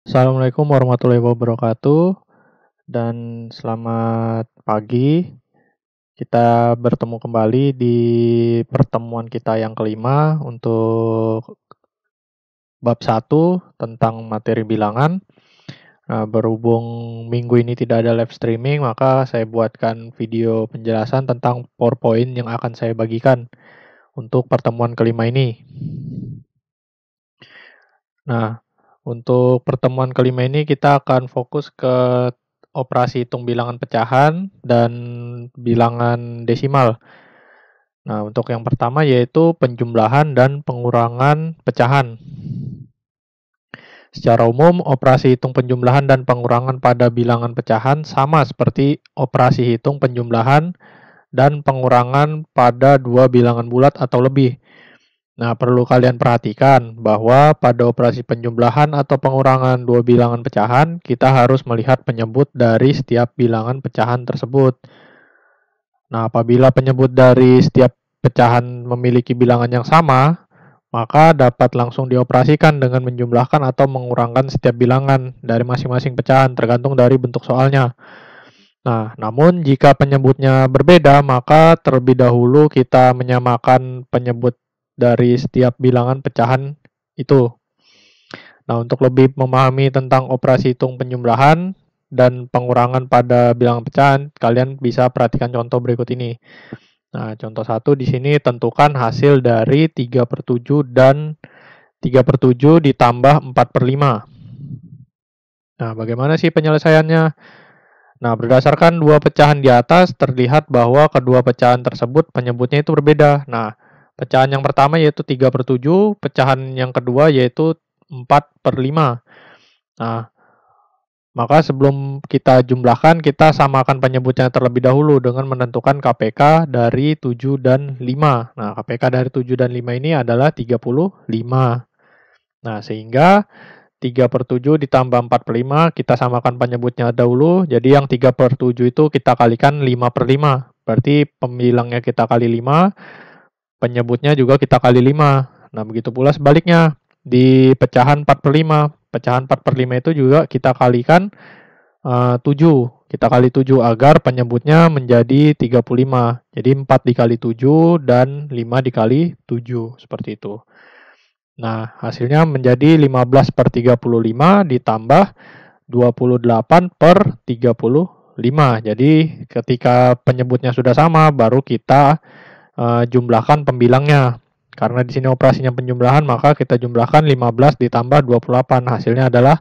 Assalamualaikum warahmatullahi wabarakatuh dan selamat pagi. Kita bertemu kembali di pertemuan kita yang kelima untuk bab 1 tentang materi bilangan. Nah, berhubung minggu ini tidak ada live streaming, maka saya buatkan video penjelasan tentang PowerPoint yang akan saya bagikan untuk pertemuan kelima ini. Nah, untuk pertemuan kelima ini kita akan fokus ke operasi hitung bilangan pecahan dan bilangan desimal. Nah, untuk yang pertama yaitu penjumlahan dan pengurangan pecahan. Secara umum, operasi hitung penjumlahan dan pengurangan pada bilangan pecahan sama seperti operasi hitung penjumlahan dan pengurangan pada dua bilangan bulat atau lebih. Nah, perlu kalian perhatikan bahwa pada operasi penjumlahan atau pengurangan dua bilangan pecahan, kita harus melihat penyebut dari setiap bilangan pecahan tersebut. Nah, apabila penyebut dari setiap pecahan memiliki bilangan yang sama, maka dapat langsung dioperasikan dengan menjumlahkan atau mengurangkan setiap bilangan dari masing-masing pecahan, tergantung dari bentuk soalnya. Nah, namun jika penyebutnya berbeda, maka terlebih dahulu kita menyamakan penyebut dari setiap bilangan pecahan itu. Nah, untuk lebih memahami tentang operasi hitung penjumlahan dan pengurangan pada bilangan pecahan, kalian bisa perhatikan contoh berikut ini. Nah, contoh 1 di sini tentukan hasil dari 3/7 dan 3/7 ditambah 4/5. Nah, bagaimana sih penyelesaiannya? Nah, berdasarkan dua pecahan di atas, terlihat bahwa kedua pecahan tersebut penyebutnya itu berbeda. Nah, pecahan yang pertama yaitu 3/7, pecahan yang kedua yaitu 4/5. Nah, maka sebelum kita jumlahkan, kita samakan penyebutnya terlebih dahulu dengan menentukan KPK dari 7 dan 5. Nah, KPK dari 7 dan 5 ini adalah 35. Nah, sehingga 3/7 ditambah 4/5, kita samakan penyebutnya dahulu. Jadi yang 3/7 itu kita kalikan 5/5. Berarti pembilangnya kita kali 5, penyebutnya juga kita kali 5. Nah, begitu pula sebaliknya. Di pecahan 4/5. Pecahan 4/5 itu juga kita kalikan 7. Kita kali 7 agar penyebutnya menjadi 35. Jadi 4 dikali 7 dan 5 dikali 7. Seperti itu. Nah, hasilnya menjadi 15/35 ditambah 28/35. Jadi, ketika penyebutnya sudah sama, baru kita jumlahkan pembilangnya. Karena di sini operasinya penjumlahan, maka kita jumlahkan 15 ditambah 28. Hasilnya adalah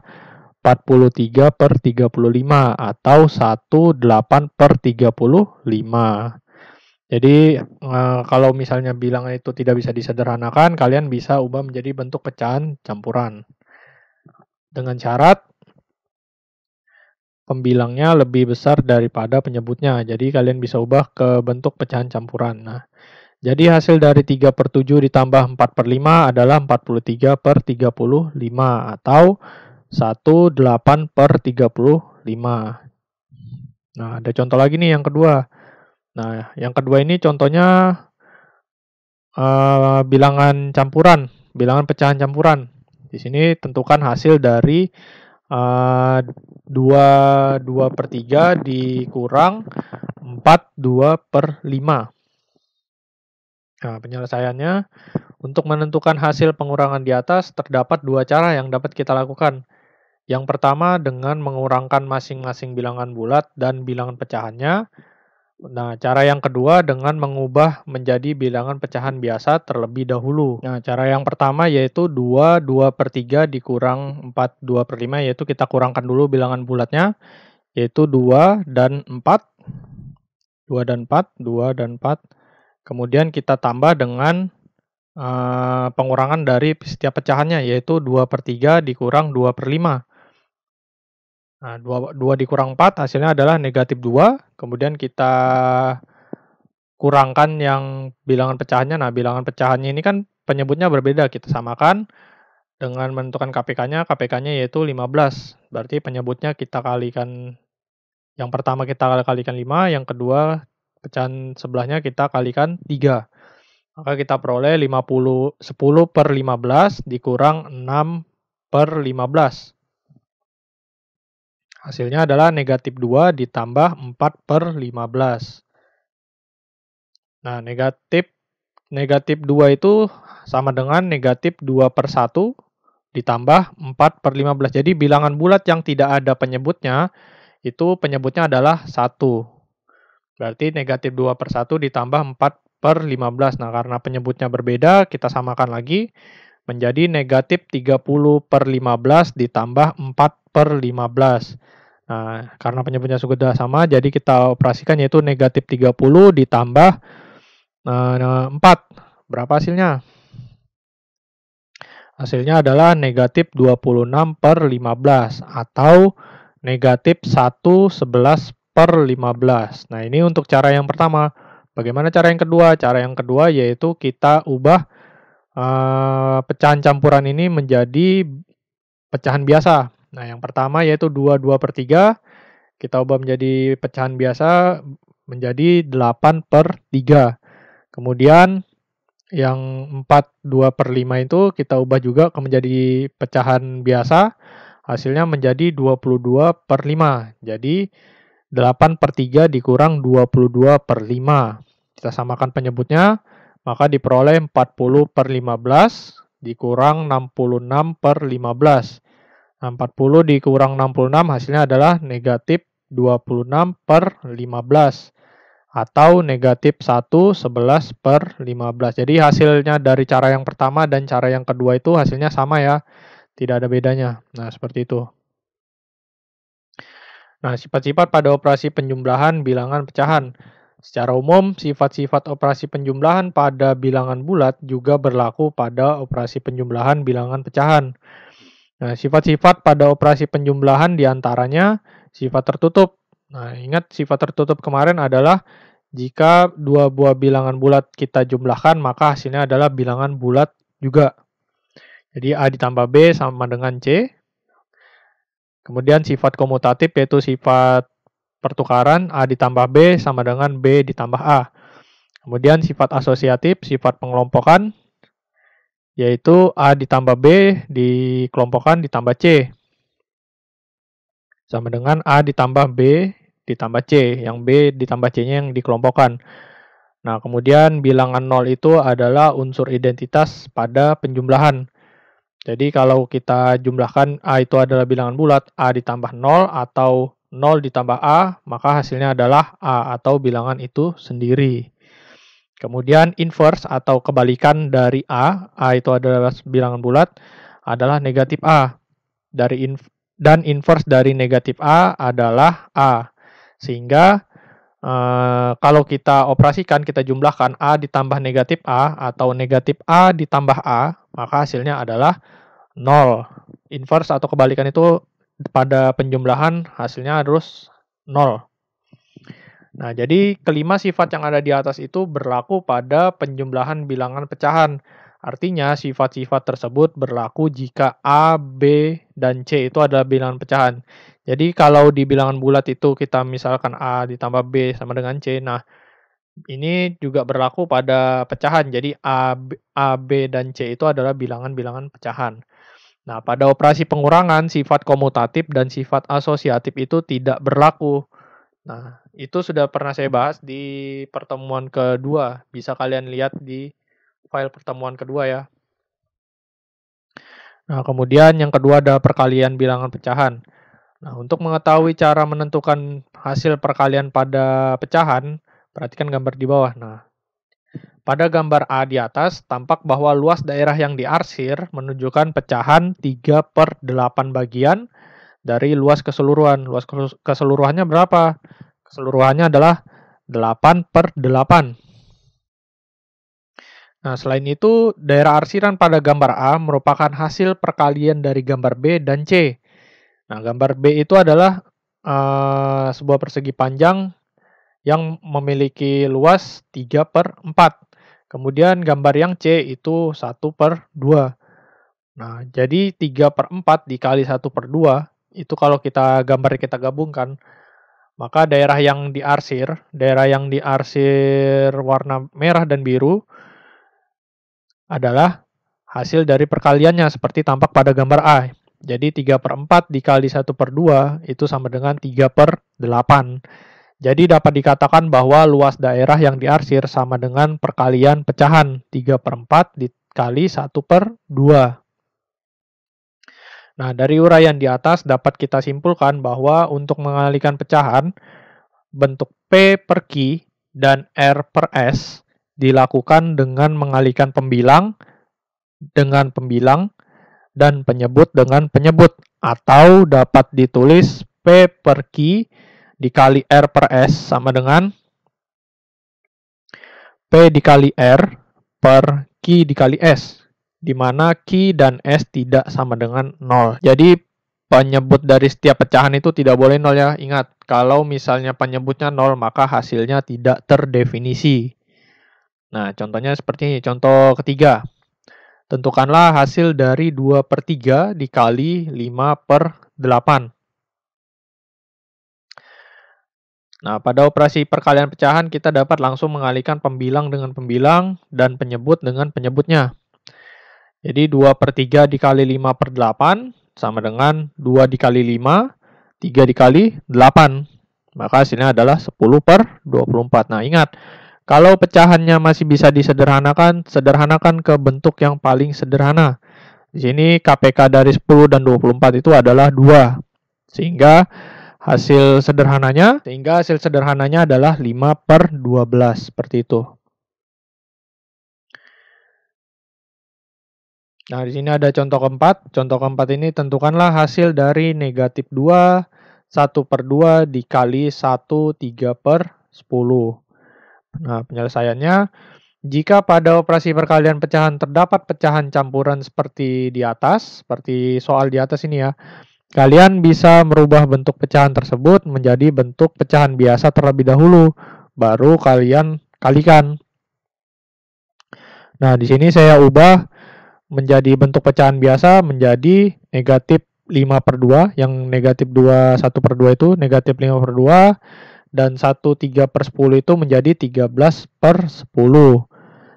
43/35 atau 18/35. Jadi, kalau misalnya bilangan itu tidak bisa disederhanakan, kalian bisa ubah menjadi bentuk pecahan campuran. Dengan syarat pembilangnya lebih besar daripada penyebutnya. Jadi, kalian bisa ubah ke bentuk pecahan campuran. Nah, jadi hasil dari 3/7 ditambah 4/5 adalah 43/35 atau 18/35. Nah, ada contoh lagi nih yang kedua. Nah, yang kedua ini contohnya bilangan pecahan campuran. Di sini tentukan hasil dari 2/3 dikurang 4/5. Nah, penyelesaiannya, untuk menentukan hasil pengurangan di atas, terdapat dua cara yang dapat kita lakukan. Yang pertama dengan mengurangkan masing-masing bilangan bulat dan bilangan pecahannya. Nah, cara yang kedua dengan mengubah menjadi bilangan pecahan biasa terlebih dahulu. Nah, cara yang pertama yaitu 2/3 dikurang 4/5, yaitu kita kurangkan dulu bilangan bulatnya, yaitu 2 dan 4. 2 dan 4, 2 dan 4. Kemudian kita tambah dengan pengurangan dari setiap pecahannya, yaitu 2/3 dikurang 2/5. Nah, 2 dikurang 4 hasilnya adalah negatif 2. Kemudian kita kurangkan yang bilangan pecahannya. Nah, bilangan pecahannya ini kan penyebutnya berbeda. Kita samakan dengan menentukan KPK-nya. KPK-nya yaitu 15. Berarti penyebutnya kita kalikan, yang pertama kita kalikan 5, yang kedua pecahan sebelahnya kita kalikan 3. Maka kita peroleh 10/15 dikurang 6/15. Hasilnya adalah negatif 2 ditambah 4/15. Nah, negatif 2 itu sama dengan negatif 2/1 ditambah 4/15. Jadi bilangan bulat yang tidak ada penyebutnya, itu penyebutnya adalah 1. Berarti negatif 2/1 ditambah 4/15. Nah, karena penyebutnya berbeda, kita samakan lagi menjadi negatif 30/15 ditambah 4/15. Nah, karena penyebutnya sudah sama, jadi kita operasikan yaitu negatif 30 ditambah 4. Berapa hasilnya? Hasilnya adalah negatif 26/15 atau negatif 1/11/15. Nah, ini untuk cara yang pertama. Bagaimana cara yang kedua? Cara yang kedua yaitu kita ubah pecahan campuran ini menjadi pecahan biasa. Nah, yang pertama yaitu 2/3, kita ubah menjadi pecahan biasa menjadi 8/3. Kemudian yang 4/2/5 itu kita ubah juga menjadi pecahan biasa, hasilnya menjadi 22/5. Jadi 8/3 dikurang 22/5. Kita samakan penyebutnya, maka diperoleh 40/15 dikurang 66/15. Nah, 40 dikurang 66 hasilnya adalah negatif 26/15 atau negatif 1/11/15. Jadi hasilnya dari cara yang pertama dan cara yang kedua itu hasilnya sama ya, tidak ada bedanya. Nah, seperti itu. Nah, sifat-sifat pada operasi penjumlahan bilangan pecahan. Secara umum, sifat-sifat operasi penjumlahan pada bilangan bulat juga berlaku pada operasi penjumlahan bilangan pecahan. Nah, sifat-sifat pada operasi penjumlahan diantaranya sifat tertutup. Nah, ingat sifat tertutup kemarin adalah jika dua buah bilangan bulat kita jumlahkan, maka hasilnya adalah bilangan bulat juga. Jadi A ditambah B sama dengan C. Kemudian sifat komutatif yaitu sifat pertukaran A ditambah B sama dengan B ditambah A. Kemudian sifat asosiatif, sifat pengelompokan, yaitu A ditambah B dikelompokkan ditambah C. Sama dengan A ditambah B ditambah C, yang B ditambah C-nya yang dikelompokkan. Nah, kemudian bilangan 0 itu adalah unsur identitas pada penjumlahan. Jadi kalau kita jumlahkan A itu adalah bilangan bulat, A ditambah 0 atau 0 ditambah A, maka hasilnya adalah A atau bilangan itu sendiri. Kemudian inverse atau kebalikan dari A itu adalah bilangan bulat, adalah negatif A. Dan inverse dari negatif A adalah A. Sehingga kalau kita operasikan, kita jumlahkan A ditambah negatif A atau negatif A ditambah A, maka hasilnya adalah 0. Inverse atau kebalikan itu pada penjumlahan hasilnya harus 0. Nah, jadi kelima sifat yang ada di atas itu berlaku pada penjumlahan bilangan pecahan. Artinya sifat-sifat tersebut berlaku jika A, B, dan C itu adalah bilangan pecahan. Jadi kalau di bilangan bulat itu kita misalkan A ditambah B sama dengan C, nah ini juga berlaku pada pecahan. Jadi A, B, dan C itu adalah bilangan-bilangan pecahan. Nah, pada operasi pengurangan, sifat komutatif dan sifat asosiatif itu tidak berlaku. Nah, itu sudah pernah saya bahas di pertemuan kedua. Bisa kalian lihat di file pertemuan kedua ya. Nah, kemudian yang kedua ada perkalian bilangan pecahan. Nah, untuk mengetahui cara menentukan hasil perkalian pada pecahan, perhatikan gambar di bawah. Nah, pada gambar A di atas, tampak bahwa luas daerah yang diarsir menunjukkan pecahan 3/8 bagian dari luas keseluruhan. Luas keseluruhannya berapa? Keseluruhannya adalah 8/8. Nah, selain itu, daerah arsiran pada gambar A merupakan hasil perkalian dari gambar B dan C. Nah, gambar B itu adalah sebuah persegi panjang yang memiliki luas 3/4. Kemudian gambar yang C itu 1/2. Nah, jadi 3/4 dikali 1/2, itu kalau kita gabungkan, maka daerah yang diarsir warna merah dan biru adalah hasil dari perkaliannya seperti tampak pada gambar A. Jadi 3/4 dikali 1/2 itu sama dengan 3/8. Jadi dapat dikatakan bahwa luas daerah yang diarsir sama dengan perkalian pecahan 3/4 dikali 1/2. Nah, dari uraian di atas dapat kita simpulkan bahwa untuk mengalihkan pecahan, bentuk P per Q dan R per S dilakukan dengan mengalihkan pembilang dengan pembilang dan penyebut dengan penyebut, atau dapat ditulis P per Q dikali R per S sama dengan P dikali R per Q dikali S, di mana Q dan S tidak sama dengan 0. Jadi penyebut dari setiap pecahan itu tidak boleh 0 ya. Ingat, kalau misalnya penyebutnya 0 maka hasilnya tidak terdefinisi. Nah, contohnya seperti ini. Contoh ketiga. Tentukanlah hasil dari 2/3 dikali 5/8. Nah, pada operasi perkalian pecahan kita dapat langsung mengalihkan pembilang dengan pembilang dan penyebut dengan penyebutnya. Jadi 2/3 dikali 5/8 sama dengan 2 dikali 5, 3 dikali 8. Maka hasilnya adalah 10/24. Nah, ingat, kalau pecahannya masih bisa disederhanakan, sederhanakan ke bentuk yang paling sederhana. Di sini KPK dari 10 dan 24 itu adalah 2. Sehingga hasil sederhananya adalah 5/12. Seperti itu. Nah, di sini ada contoh keempat. Contoh keempat ini tentukanlah hasil dari negatif 2, 1/2 dikali 1, 3/10. Nah, penyelesaiannya, jika pada operasi perkalian pecahan terdapat pecahan campuran seperti di atas, seperti soal di atas ini ya, kalian bisa merubah bentuk pecahan tersebut menjadi bentuk pecahan biasa terlebih dahulu, baru kalian kalikan. Nah, di sini saya ubah menjadi bentuk pecahan biasa menjadi negatif 5/2, yang negatif 2, 1/2 itu negatif 5/2, dan 1, 3/10 itu menjadi 13/10.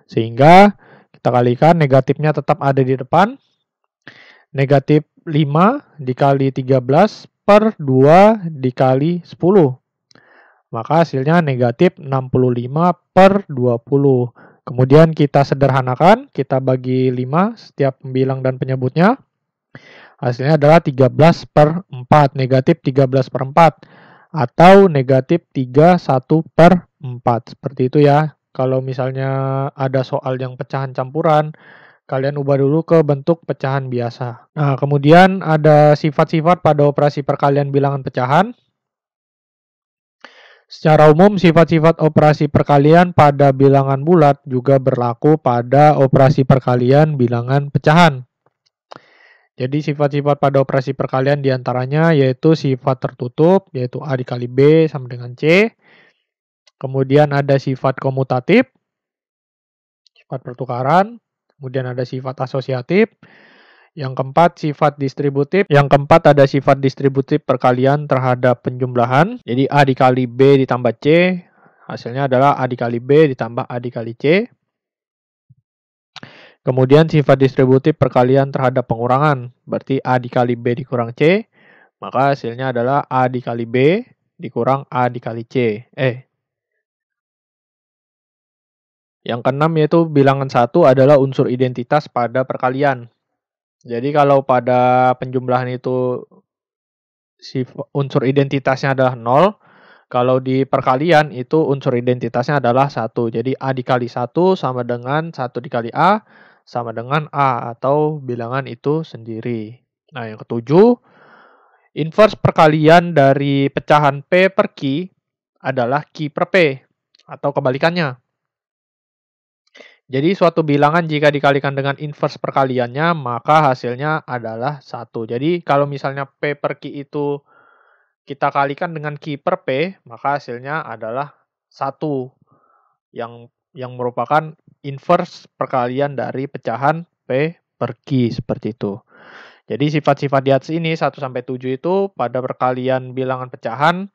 Sehingga kita kalikan, negatifnya tetap ada di depan. Negatif 5 dikali 13/2 dikali 10. Maka hasilnya negatif 65/20. Kemudian kita sederhanakan, kita bagi 5 setiap pembilang dan penyebutnya. Hasilnya adalah 13/4, negatif 13/4. Atau negatif 31/4. Seperti itu ya. Kalau misalnya ada soal yang pecahan campuran, kalian ubah dulu ke bentuk pecahan biasa. Nah, kemudian ada sifat-sifat pada operasi perkalian bilangan pecahan. Secara umum, sifat-sifat operasi perkalian pada bilangan bulat juga berlaku pada operasi perkalian bilangan pecahan. Jadi sifat-sifat pada operasi perkalian diantaranya yaitu sifat tertutup, yaitu A dikali B sama dengan C. Kemudian ada sifat komutatif, sifat pertukaran. Kemudian ada sifat asosiatif. Yang keempat, sifat distributif. Yang keempat ada sifat distributif perkalian terhadap penjumlahan. Jadi A dikali B ditambah C, hasilnya adalah A dikali B ditambah A dikali C. Kemudian sifat distributif perkalian terhadap pengurangan. Berarti A dikali B dikurang C, maka hasilnya adalah A dikali B dikurang A dikali C. Yang keenam yaitu bilangan 1 adalah unsur identitas pada perkalian. Jadi kalau pada penjumlahan itu unsur identitasnya adalah 0, kalau di perkalian itu unsur identitasnya adalah 1. Jadi A dikali 1 sama dengan 1 dikali A sama dengan A, atau bilangan itu sendiri. Nah, yang ketujuh, inverse perkalian dari pecahan P per Q adalah Q per P, atau kebalikannya. Jadi suatu bilangan jika dikalikan dengan inverse perkaliannya, maka hasilnya adalah 1. Jadi kalau misalnya P per Q itu kita kalikan dengan Q per P, maka hasilnya adalah 1. Yang merupakan inverse perkalian dari pecahan P per Q, seperti itu. Jadi sifat-sifat di atas ini 1-7 itu pada perkalian bilangan pecahan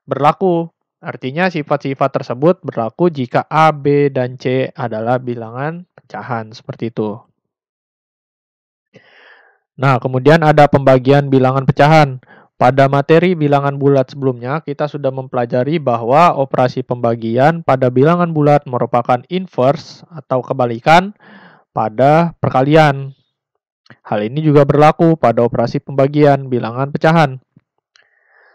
berlaku. Artinya sifat-sifat tersebut berlaku jika A, B, dan C adalah bilangan pecahan, seperti itu. Nah, kemudian ada pembagian bilangan pecahan. Pada materi bilangan bulat sebelumnya, kita sudah mempelajari bahwa operasi pembagian pada bilangan bulat merupakan inverse atau kebalikan pada perkalian. Hal ini juga berlaku pada operasi pembagian bilangan pecahan.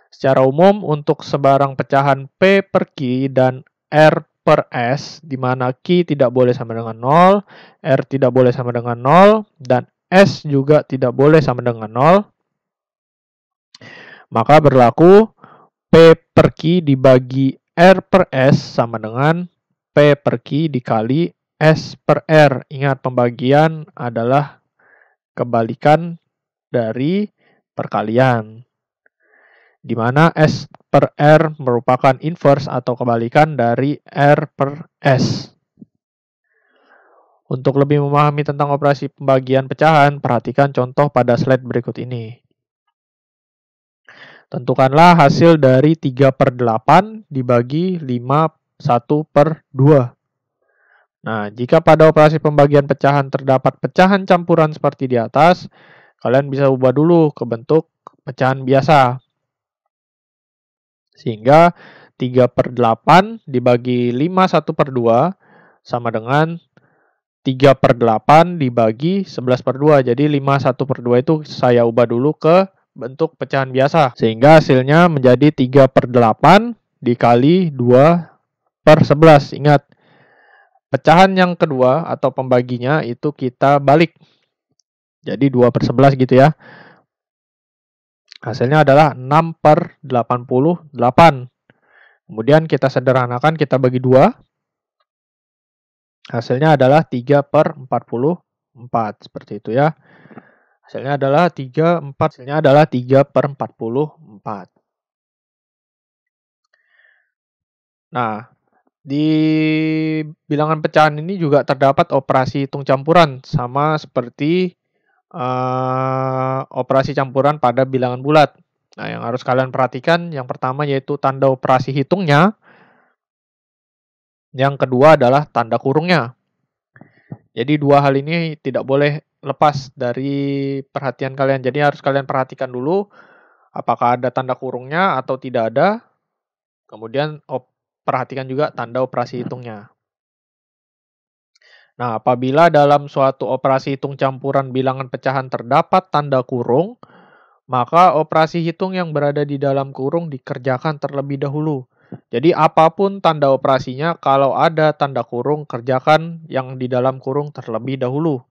Secara umum, untuk sebarang pecahan P per Q dan R per S, di mana Q tidak boleh sama dengan 0, R tidak boleh sama dengan 0, dan S juga tidak boleh sama dengan 0, maka berlaku P per Q dibagi R per S sama dengan P per Q dikali S per R. Ingat, pembagian adalah kebalikan dari perkalian, di mana S per R merupakan inverse atau kebalikan dari R per S. Untuk lebih memahami tentang operasi pembagian pecahan, perhatikan contoh pada slide berikut ini. Tentukanlah hasil dari 3 per 8 dibagi 5 1 per 2. Nah, jika pada operasi pembagian pecahan terdapat pecahan campuran seperti di atas, kalian bisa ubah dulu ke bentuk pecahan biasa. Sehingga 3 per 8 dibagi 5 1 per 2 sama dengan 3 per 8 dibagi 11 per 2. Jadi 5 1 per 2 itu saya ubah dulu ke bentuk pecahan biasa. Sehingga hasilnya menjadi 3 per 8 dikali 2 per 11. Ingat, pecahan yang kedua atau pembaginya itu kita balik. Jadi 2 per 11 gitu ya. Hasilnya adalah 6 per 88. Kemudian kita sederhanakan, kita bagi 2. Hasilnya adalah 3 per 44. Seperti itu ya. Hasilnya adalah 3 per 44. Nah, di bilangan pecahan ini juga terdapat operasi hitung campuran, sama seperti operasi campuran pada bilangan bulat. Nah, yang harus kalian perhatikan, yang pertama yaitu tanda operasi hitungnya. Yang kedua adalah tanda kurungnya. Jadi dua hal ini tidak boleh lepas dari perhatian kalian. Jadi harus kalian perhatikan dulu apakah ada tanda kurungnya atau tidak ada. Kemudian perhatikan juga tanda operasi hitungnya. Nah, apabila dalam suatu operasi hitung campuran bilangan pecahan terdapat tanda kurung, maka operasi hitung yang berada di dalam kurung dikerjakan terlebih dahulu. Jadi apapun tanda operasinya, kalau ada tanda kurung, kerjakan yang di dalam kurung terlebih dahulu.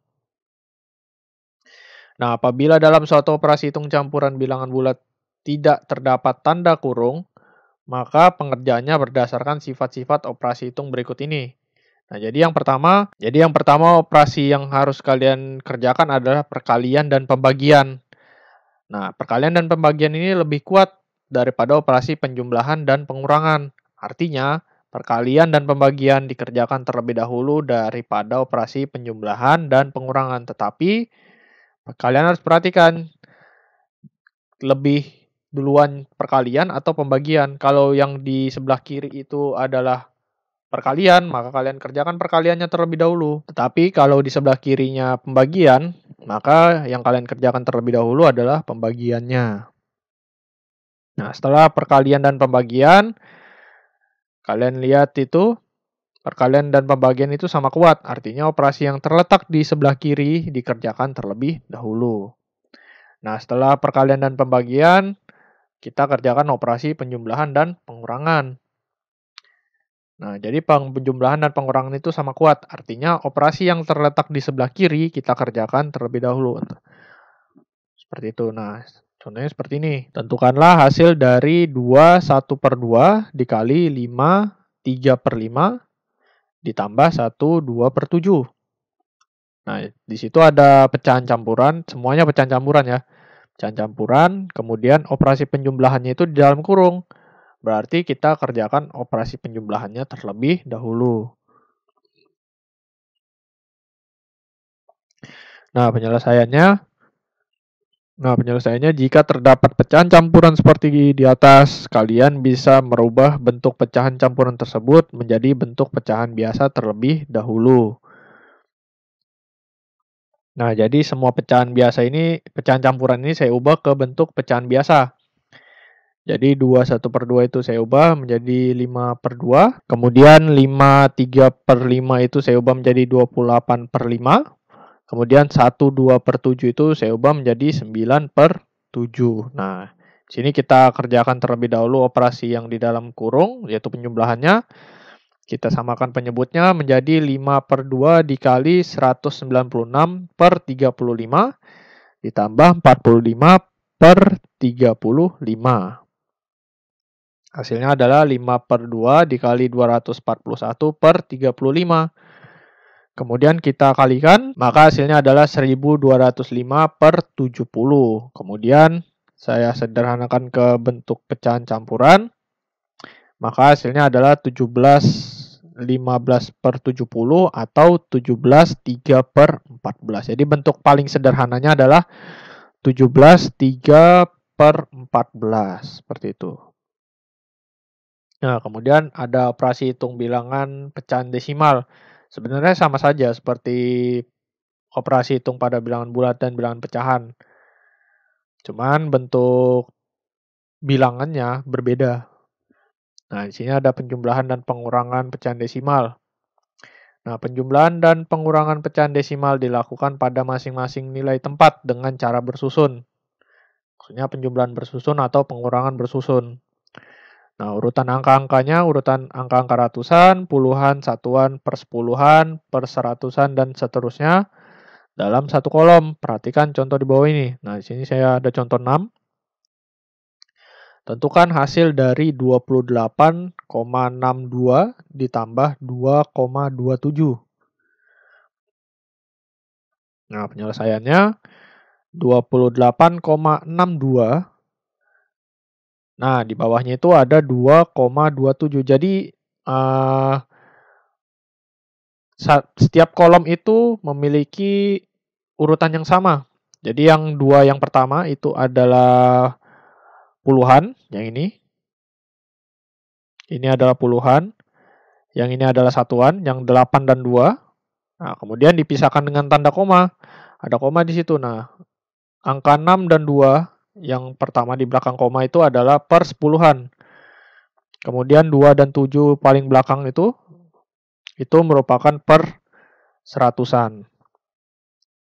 Nah, apabila dalam suatu operasi hitung campuran bilangan bulat tidak terdapat tanda kurung, maka pengerjaannya berdasarkan sifat-sifat operasi hitung berikut ini. Nah, jadi yang pertama operasi yang harus kalian kerjakan adalah perkalian dan pembagian. Nah, perkalian dan pembagian ini lebih kuat daripada operasi penjumlahan dan pengurangan. Artinya, perkalian dan pembagian dikerjakan terlebih dahulu daripada operasi penjumlahan dan pengurangan. Tetapi, kalian harus perhatikan lebih duluan perkalian atau pembagian. Kalau yang di sebelah kiri itu adalah perkalian, maka kalian kerjakan perkaliannya terlebih dahulu. Tetapi kalau di sebelah kirinya pembagian, maka yang kalian kerjakan terlebih dahulu adalah pembagiannya. Nah, setelah perkalian dan pembagian, kalian lihat itu, perkalian dan pembagian itu sama kuat. Artinya operasi yang terletak di sebelah kiri dikerjakan terlebih dahulu. Nah, setelah perkalian dan pembagian, kita kerjakan operasi penjumlahan dan pengurangan. Nah, jadi penjumlahan dan pengurangan itu sama kuat. Artinya operasi yang terletak di sebelah kiri kita kerjakan terlebih dahulu. Seperti itu. Nah, contohnya seperti ini. Tentukanlah hasil dari 2 1 per 2 dikali 5 3 per 5 ditambah 1 2 per 7. Nah, di situ ada pecahan campuran. Semuanya pecahan campuran ya. Pecahan campuran. Kemudian operasi penjumlahannya itu di dalam kurung. Berarti kita kerjakan operasi penjumlahannya terlebih dahulu. Nah, penyelesaiannya jika terdapat pecahan campuran seperti di atas, kalian bisa merubah bentuk pecahan campuran tersebut menjadi bentuk pecahan biasa terlebih dahulu. Nah, jadi semua pecahan biasa ini, pecahan campuran ini saya ubah ke bentuk pecahan biasa. Jadi 21/2 itu saya ubah menjadi 5/2. Kemudian 53/5 itu saya ubah menjadi 28/5. Kemudian 1/2/7 itu saya ubah menjadi 9/7. Nah, di sini kita kerjakan terlebih dahulu operasi yang di dalam kurung, yaitu penjumlahannya. Kita samakan penyebutnya menjadi 5/2 dikali 196/35 ditambah 45/35. Hasilnya adalah 5/2 dikali 241/35. Kemudian kita kalikan, maka hasilnya adalah 1205/70. Kemudian saya sederhanakan ke bentuk pecahan campuran, maka hasilnya adalah 1715/70 atau 17/3/14. Jadi bentuk paling sederhananya adalah 17/3/14, seperti itu. Nah, kemudian ada operasi hitung bilangan pecahan desimal. Sebenarnya sama saja seperti operasi hitung pada bilangan bulat dan bilangan pecahan. Cuman bentuk bilangannya berbeda. Nah, di sini ada penjumlahan dan pengurangan pecahan desimal. Nah, penjumlahan dan pengurangan pecahan desimal dilakukan pada masing-masing nilai tempat dengan cara bersusun. Maksudnya penjumlahan bersusun atau pengurangan bersusun. Nah, urutan angka-angkanya, urutan angka-angka ratusan, puluhan, satuan, persepuluhan, perseratusan, dan seterusnya dalam satu kolom. Perhatikan contoh di bawah ini. Nah, di sini saya ada contoh 6. Tentukan hasil dari 28,62 ditambah 2,27. Nah, penyelesaiannya 28,62. Nah, di bawahnya itu ada 2,27. Jadi, setiap kolom itu memiliki urutan yang sama. Jadi yang yang pertama itu adalah puluhan, yang ini. Ini adalah puluhan. Yang ini adalah satuan, yang 8 dan 2. Nah, kemudian dipisahkan dengan tanda koma. Ada koma di situ. Nah, angka 6 dan 2 yang pertama di belakang koma itu adalah persepuluhan. Kemudian 2 dan 7 paling belakang itu merupakan per seratusan.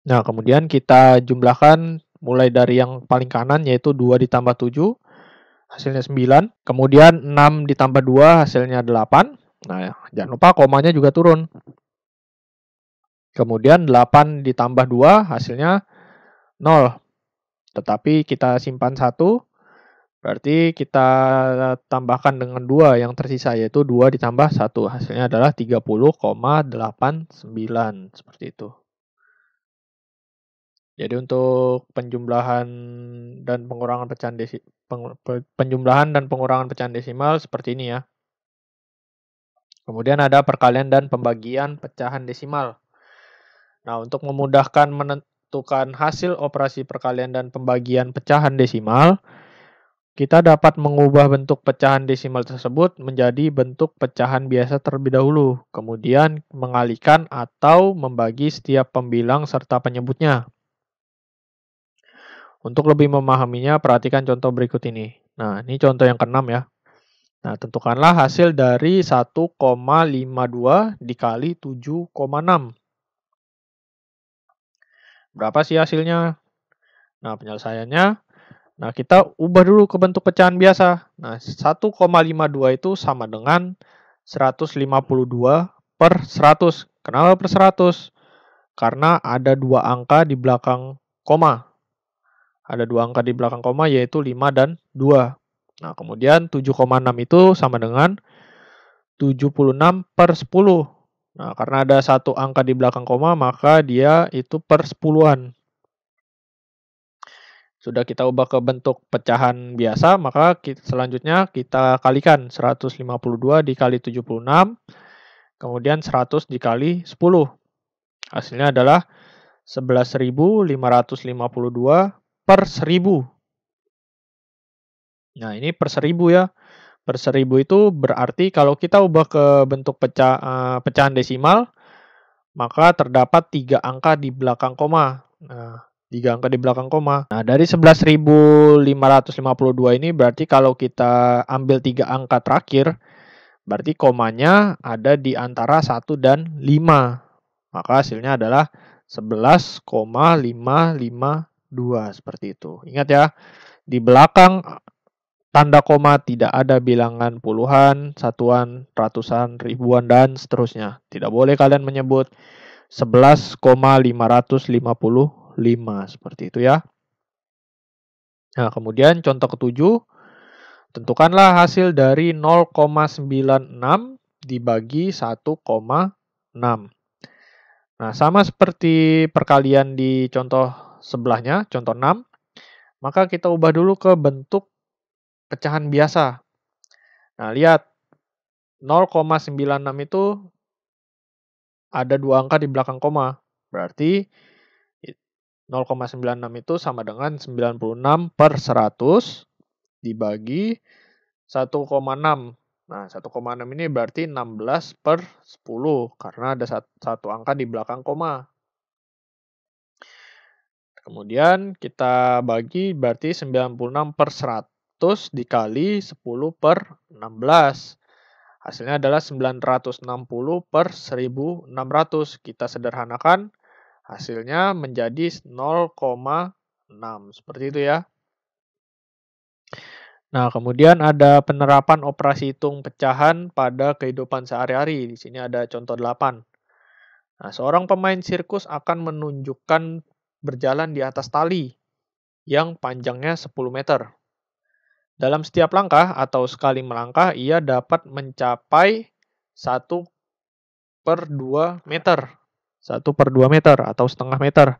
Nah, kemudian kita jumlahkan mulai dari yang paling kanan yaitu 2 ditambah 7 hasilnya 9. Kemudian 6 ditambah 2 hasilnya 8. Nah, jangan lupa komanya juga turun. Kemudian 8 ditambah 2 hasilnya 0. Tetapi kita simpan 1, berarti kita tambahkan dengan 2 yang tersisa, yaitu 2 ditambah 1. Hasilnya adalah 30,89. Seperti itu. Jadi untuk penjumlahan dan pengurangan pecahan desimal seperti ini ya. Kemudian ada perkalian dan pembagian pecahan desimal. Nah, untuk memudahkan menentukan hasil operasi perkalian dan pembagian pecahan desimal, kita dapat mengubah bentuk pecahan desimal tersebut menjadi bentuk pecahan biasa terlebih dahulu, kemudian mengalihkan atau membagi setiap pembilang serta penyebutnya. Untuk lebih memahaminya, perhatikan contoh berikut ini. Nah, ini contoh yang ke-6 ya. Nah, tentukanlah hasil dari 1,52 dikali 7,6. Berapa sih hasilnya? Nah, penyelesaiannya, nah kita ubah dulu ke bentuk pecahan biasa. Nah, 1,52 itu sama dengan 152/100. Kenapa per 100? Karena ada 2 angka di belakang koma. Ada 2 angka di belakang koma yaitu 5 dan 2. Nah, kemudian 7,6 itu sama dengan 76/10. Nah, karena ada 1 angka di belakang koma, maka dia itu per sepuluhan. Sudah kita ubah ke bentuk pecahan biasa, maka selanjutnya kita kalikan 152 dikali 76, kemudian 100 dikali 10. Hasilnya adalah 11.552/1000. Nah, ini per 1000 ya. Per 1000 itu berarti kalau kita ubah ke bentuk pecahan desimal, maka terdapat 3 angka di belakang koma. Nah, 3 angka di belakang koma. Nah, dari 11.552 ini berarti kalau kita ambil 3 angka terakhir, berarti komanya ada di antara 1 dan 5. Maka hasilnya adalah 11,552 seperti itu. Ingat ya, di belakang tanda koma tidak ada bilangan puluhan, satuan, ratusan, ribuan, dan seterusnya. Tidak boleh kalian menyebut 11,555 seperti itu ya. Nah, kemudian contoh ketujuh, tentukanlah hasil dari 0,96 dibagi 1,6. Nah, sama seperti perkalian di contoh sebelahnya, contoh 6, maka kita ubah dulu ke bentuk pecahan biasa. Nah, lihat 0,96 itu ada 2 angka di belakang koma. Berarti 0,96 itu sama dengan 96 per 100 dibagi 1,6. Nah, 1,6 ini berarti 16 per 10 karena ada satu angka di belakang koma. Kemudian kita bagi berarti 96 per 100 dikali 10 per 16. Hasilnya adalah 960 per 1600. Kita sederhanakan, hasilnya menjadi 0,6. Seperti itu ya. Nah, kemudian ada penerapan operasi hitung pecahan pada kehidupan sehari-hari. Di sini ada contoh 8. Nah, seorang pemain sirkus akan menunjukkan berjalan di atas tali yang panjangnya 10 meter. Dalam setiap langkah atau sekali melangkah, ia dapat mencapai 1 per 2 meter. 1 per 2 meter atau setengah meter.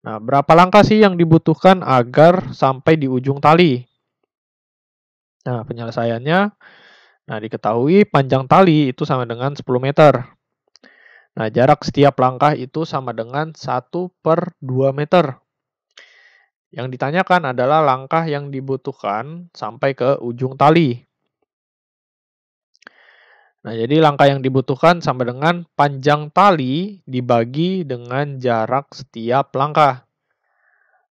Nah, berapa langkah sih yang dibutuhkan agar sampai di ujung tali? Nah, penyelesaiannya, diketahui panjang tali itu sama dengan 10 meter. Nah, jarak setiap langkah itu sama dengan 1 per 2 meter. Yang ditanyakan adalah langkah yang dibutuhkan sampai ke ujung tali. Nah, jadi langkah yang dibutuhkan sama dengan panjang tali dibagi dengan jarak setiap langkah.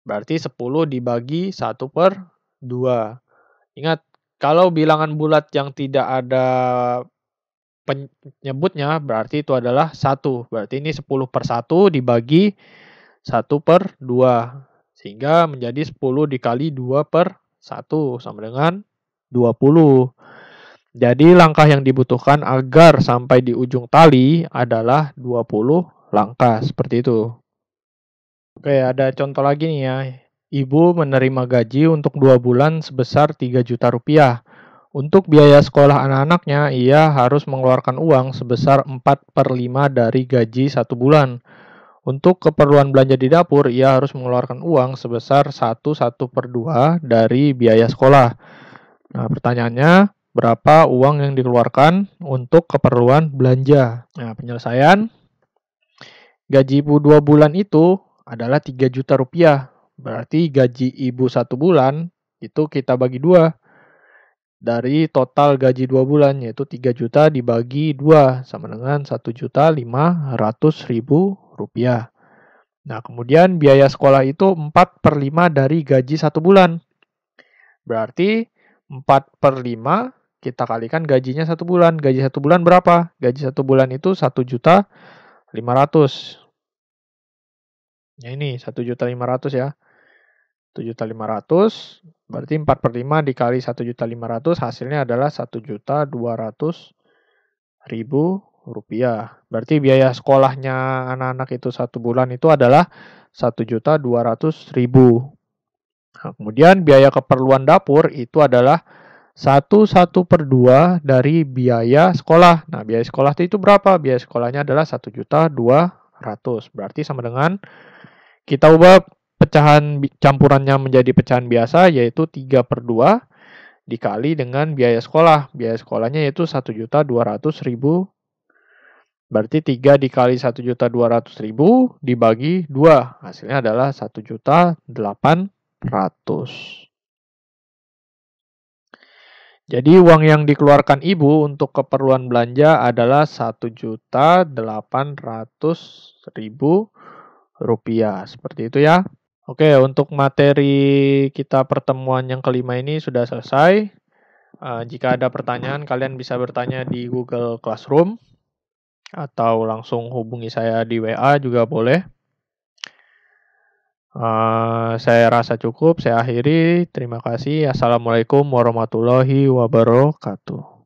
Berarti 10 dibagi 1 per 2. Ingat, kalau bilangan bulat yang tidak ada penyebutnya, berarti itu adalah 1. Berarti ini 10 per 1 dibagi 1 per 2. Sehingga menjadi 10 dikali 2 per 1 sama dengan 20. Jadi langkah yang dibutuhkan agar sampai di ujung tali adalah 20 langkah. Seperti itu. Oke, ada contoh lagi nih ya. Ibu menerima gaji untuk 2 bulan sebesar 3 juta rupiah. Untuk biaya sekolah anak-anaknya, ia harus mengeluarkan uang sebesar 4 per 5 dari gaji 1 bulan. Untuk keperluan belanja di dapur, ia harus mengeluarkan uang sebesar 1 per 2 dari biaya sekolah. Nah, pertanyaannya, berapa uang yang dikeluarkan untuk keperluan belanja? Nah, penyelesaian, gaji ibu 2 bulan itu adalah 3 juta rupiah. Berarti gaji ibu 1 bulan itu kita bagi 2. Dari total gaji 2 bulan, yaitu 3 juta dibagi 2, sama dengan 1.500.000 rupiah. Nah, kemudian biaya sekolah itu 4 per 5 dari gaji 1 bulan. Berarti 4 per 5 kita kalikan gajinya 1 bulan. Gaji 1 bulan berapa? Gaji 1 bulan itu 1.500.000. Ya ini 1.500.000 ya. 1.500.000 berarti 4 per 5 dikali 1.500.000 hasilnya adalah 1.200.000 rupiah. Berarti biaya sekolahnya anak-anak itu 1 bulan itu adalah 1.200.000. Nah, kemudian biaya keperluan dapur itu adalah 1 per 2 dari biaya sekolah. Nah, biaya sekolah itu berapa? Biaya sekolahnya adalah 1.200.000. Berarti sama dengan kita ubah pecahan campurannya menjadi pecahan biasa, yaitu 3 per 2 dikali dengan biaya sekolah. Biaya sekolahnya yaitu 1.200.000. Berarti 3 dikali 1.200.000 dibagi 2. Hasilnya adalah 1.800.000. Jadi uang yang dikeluarkan ibu untuk keperluan belanja adalah Rp1.800.000. Seperti itu ya. Oke, untuk materi kita pertemuan yang kelima ini sudah selesai. Jika ada pertanyaan, kalian bisa bertanya di Google Classroom atau langsung hubungi saya di WA juga boleh. Saya rasa cukup, saya akhiri. Terima kasih. Assalamualaikum warahmatullahi wabarakatuh.